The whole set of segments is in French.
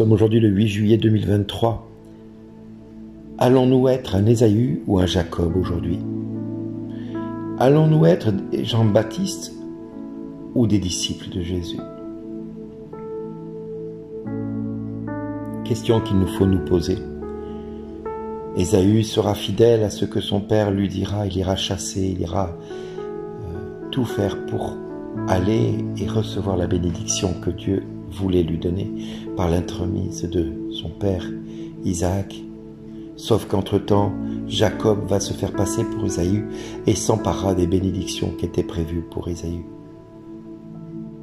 sommes aujourd'hui le 8 juillet 2023. Allons-nous être un Ésaü ou un Jacob aujourd'hui? Allons-nous être Jean-Baptiste ou des disciples de Jésus? Question qu'il nous faut nous poser. Ésaü sera fidèle à ce que son père lui dira, il ira chasser, il ira tout faire pour aller et recevoir la bénédiction que Dieu voulait lui donner par l'entremise de son père Isaac. Sauf qu'entre-temps, Jacob va se faire passer pour Ésaü et s'emparera des bénédictions qui étaient prévues pour Ésaü.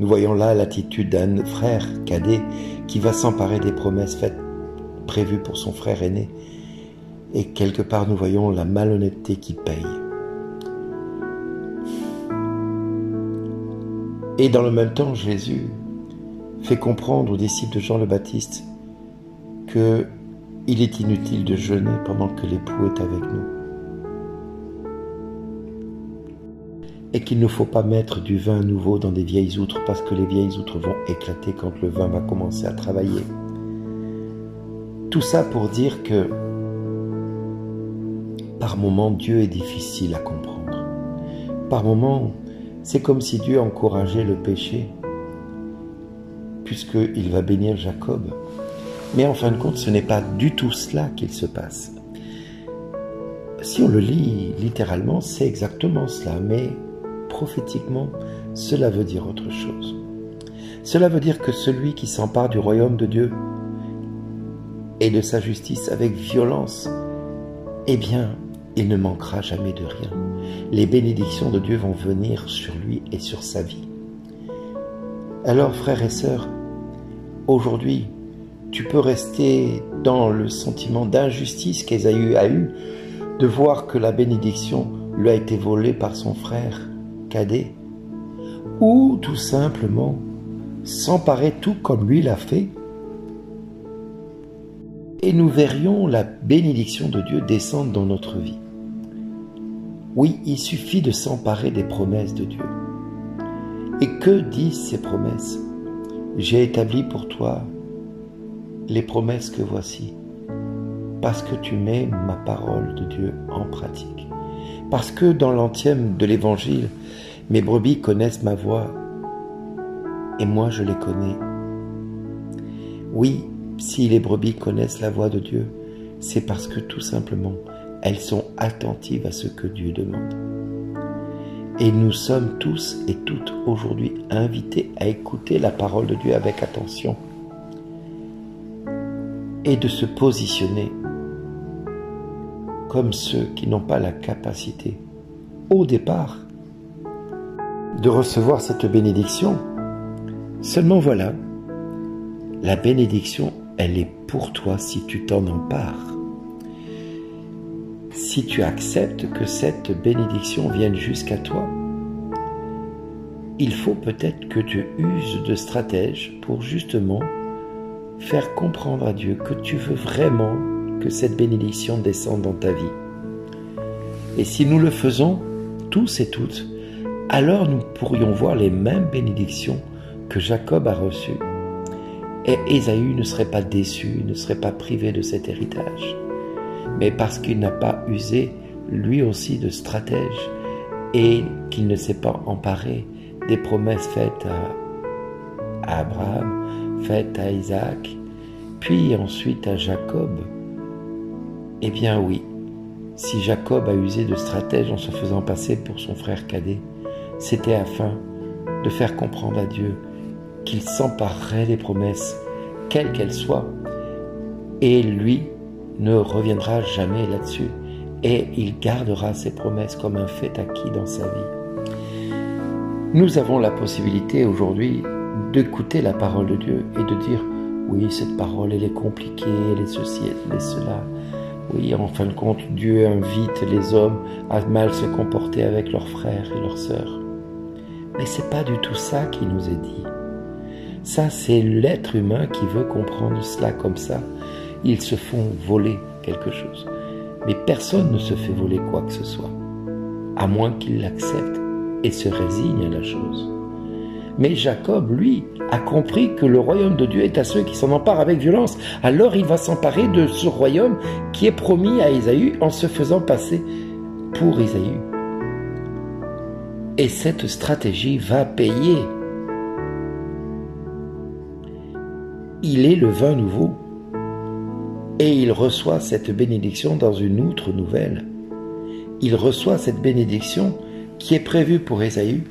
Nous voyons là l'attitude d'un frère cadet qui va s'emparer des promesses prévues pour son frère aîné. Et quelque part, nous voyons la malhonnêteté qui paye. Et dans le même temps, Jésus fait comprendre aux disciples de Jean le Baptiste qu'il est inutile de jeûner pendant que l'époux est avec nous. Et qu'il ne faut pas mettre du vin nouveau dans des vieilles outres parce que les vieilles outres vont éclater quand le vin va commencer à travailler. Tout ça pour dire que par moments, Dieu est difficile à comprendre. Par moments, c'est comme si Dieu encourageait le péché, puisqu'il va bénir Jacob. Mais en fin de compte, ce n'est pas du tout cela qu'il se passe. Si on le lit littéralement, c'est exactement cela, mais prophétiquement, cela veut dire autre chose. Cela veut dire que celui qui s'empare du royaume de Dieu et de sa justice avec violence, eh bien, il ne manquera jamais de rien. Les bénédictions de Dieu vont venir sur lui et sur sa vie. Alors, frères et sœurs, aujourd'hui, tu peux rester dans le sentiment d'injustice qu'Ésaü a eu, de voir que la bénédiction lui a été volée par son frère cadet, ou tout simplement s'emparer tout comme lui l'a fait, et nous verrions la bénédiction de Dieu descendre dans notre vie. Oui, il suffit de s'emparer des promesses de Dieu. Et que disent ces promesses? J'ai établi pour toi les promesses que voici, parce que tu mets ma parole de Dieu en pratique. Parce que dans l'antième de l'Évangile, mes brebis connaissent ma voix, et moi je les connais. Oui, si les brebis connaissent la voix de Dieu, c'est parce que tout simplement, elles sont attentives à ce que Dieu demande. Et nous sommes tous et toutes aujourd'hui invités à écouter la parole de Dieu avec attention et de se positionner comme ceux qui n'ont pas la capacité, au départ, de recevoir cette bénédiction. Seulement voilà, la bénédiction, elle est pour toi si tu t'en empares. Si tu acceptes que cette bénédiction vienne jusqu'à toi, il faut peut-être que tu uses de stratèges pour justement faire comprendre à Dieu que tu veux vraiment que cette bénédiction descende dans ta vie. Et si nous le faisons, tous et toutes, alors nous pourrions voir les mêmes bénédictions que Jacob a reçues. Et Ésaü ne serait pas déçu, ne serait pas privé de cet héritage. Mais parce qu'il n'a pas usé lui aussi de stratège et qu'il ne s'est pas emparé des promesses faites à Abraham, faites à Isaac, puis ensuite à Jacob. Eh bien oui, si Jacob a usé de stratège en se faisant passer pour son frère cadet, c'était afin de faire comprendre à Dieu qu'il s'emparerait des promesses, quelles qu'elles soient, et lui ne reviendra jamais là-dessus, et il gardera ses promesses comme un fait acquis dans sa vie. Nous avons la possibilité aujourd'hui d'écouter la parole de Dieu et de dire « Oui, cette parole, elle est compliquée, elle est ceci, elle est cela. » Oui, en fin de compte, Dieu invite les hommes à mal se comporter avec leurs frères et leurs sœurs. Mais c'est pas du tout ça qui nous est dit. Ça, c'est l'être humain qui veut comprendre cela comme ça. Ils se font voler quelque chose. Mais personne ne se fait voler quoi que ce soit, à moins qu'il l'accepte et se résigne à la chose. Mais Jacob, lui, a compris que le royaume de Dieu est à ceux qui s'en emparent avec violence. Alors il va s'emparer de ce royaume qui est promis à Ésaü en se faisant passer pour Ésaü. Et cette stratégie va payer. Il est le vin nouveau. Et il reçoit cette bénédiction dans une outre nouvelle. Il reçoit cette bénédiction qui est prévue pour Ésaü,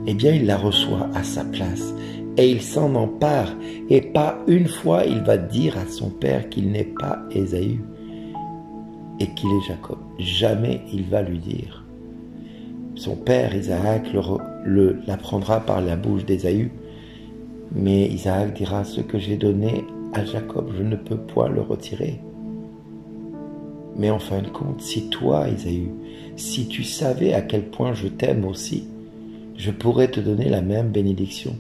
eh bien il la reçoit à sa place. Et il s'en empare. Et pas une fois il va dire à son père qu'il n'est pas Ésaü et qu'il est Jacob. Jamais il va lui dire. Son père Isaac l'apprendra par la bouche d'Ésaü. Mais Isaac dira, ce que j'ai donné à Jacob, je ne peux point le retirer. Mais en fin de compte, si toi, Ésaü, si tu savais à quel point je t'aime aussi, je pourrais te donner la même bénédiction.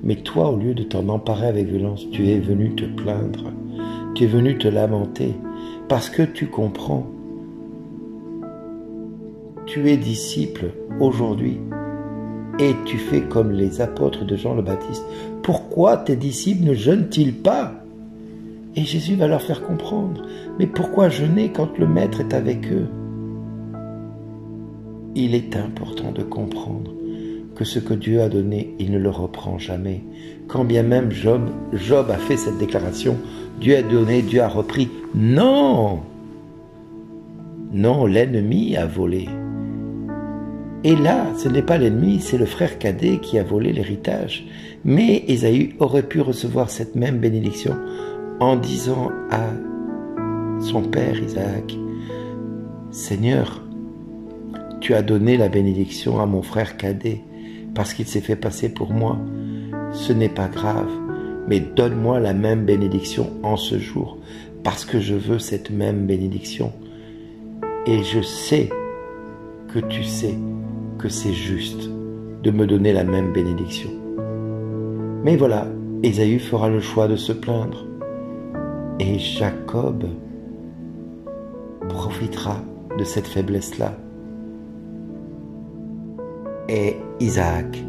Mais toi, au lieu de t'en emparer avec violence, tu es venu te plaindre, tu es venu te lamenter, parce que tu comprends. Tu es disciple aujourd'hui et tu fais comme les apôtres de Jean le Baptiste. Pourquoi tes disciples ne jeûnent-ils pas? Et Jésus va leur faire comprendre. Mais pourquoi jeûner quand le Maître est avec eux? Il est important de comprendre que ce que Dieu a donné, il ne le reprend jamais. Quand bien même Job a fait cette déclaration, Dieu a donné, Dieu a repris. Non! Non, l'ennemi a volé. Et là, ce n'est pas l'ennemi, c'est le frère cadet qui a volé l'héritage. Mais Ésaü aurait pu recevoir cette même bénédiction en disant à son père Isaac, « Seigneur, tu as donné la bénédiction à mon frère cadet parce qu'il s'est fait passer pour moi. Ce n'est pas grave, mais donne-moi la même bénédiction en ce jour parce que je veux cette même bénédiction. Et je sais que tu sais que c'est juste de me donner la même bénédiction. » Mais voilà, Ésaü fera le choix de se plaindre. Et Jacob profitera de cette faiblesse-là. Et Isaac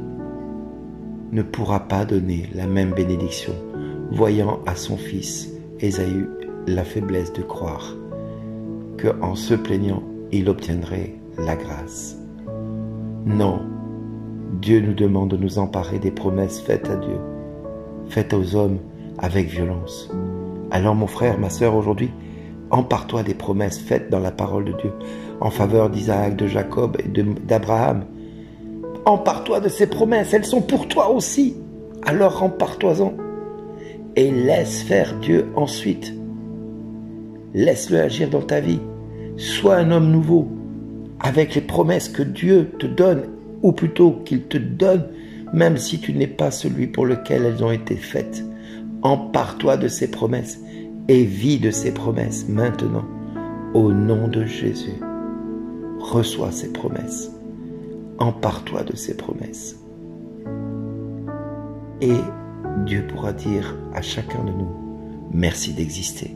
ne pourra pas donner la même bénédiction, voyant à son fils Ésaü la faiblesse de croire qu'en se plaignant, il obtiendrait la grâce. Non, Dieu nous demande de nous emparer des promesses faites à Dieu, faites aux hommes avec violence. Alors mon frère, ma sœur, aujourd'hui, empare-toi des promesses faites dans la parole de Dieu en faveur d'Isaac, de Jacob et d'Abraham. Empare-toi de ces promesses, elles sont pour toi aussi. Alors empare-toi-en et laisse faire Dieu ensuite. Laisse-le agir dans ta vie. Sois un homme nouveau avec les promesses que Dieu te donne, ou plutôt qu'il te donne, même si tu n'es pas celui pour lequel elles ont été faites. Empare-toi de ces promesses et vis de ces promesses maintenant. Au nom de Jésus, reçois ces promesses. Empare-toi de ces promesses. Et Dieu pourra dire à chacun de nous, merci d'exister.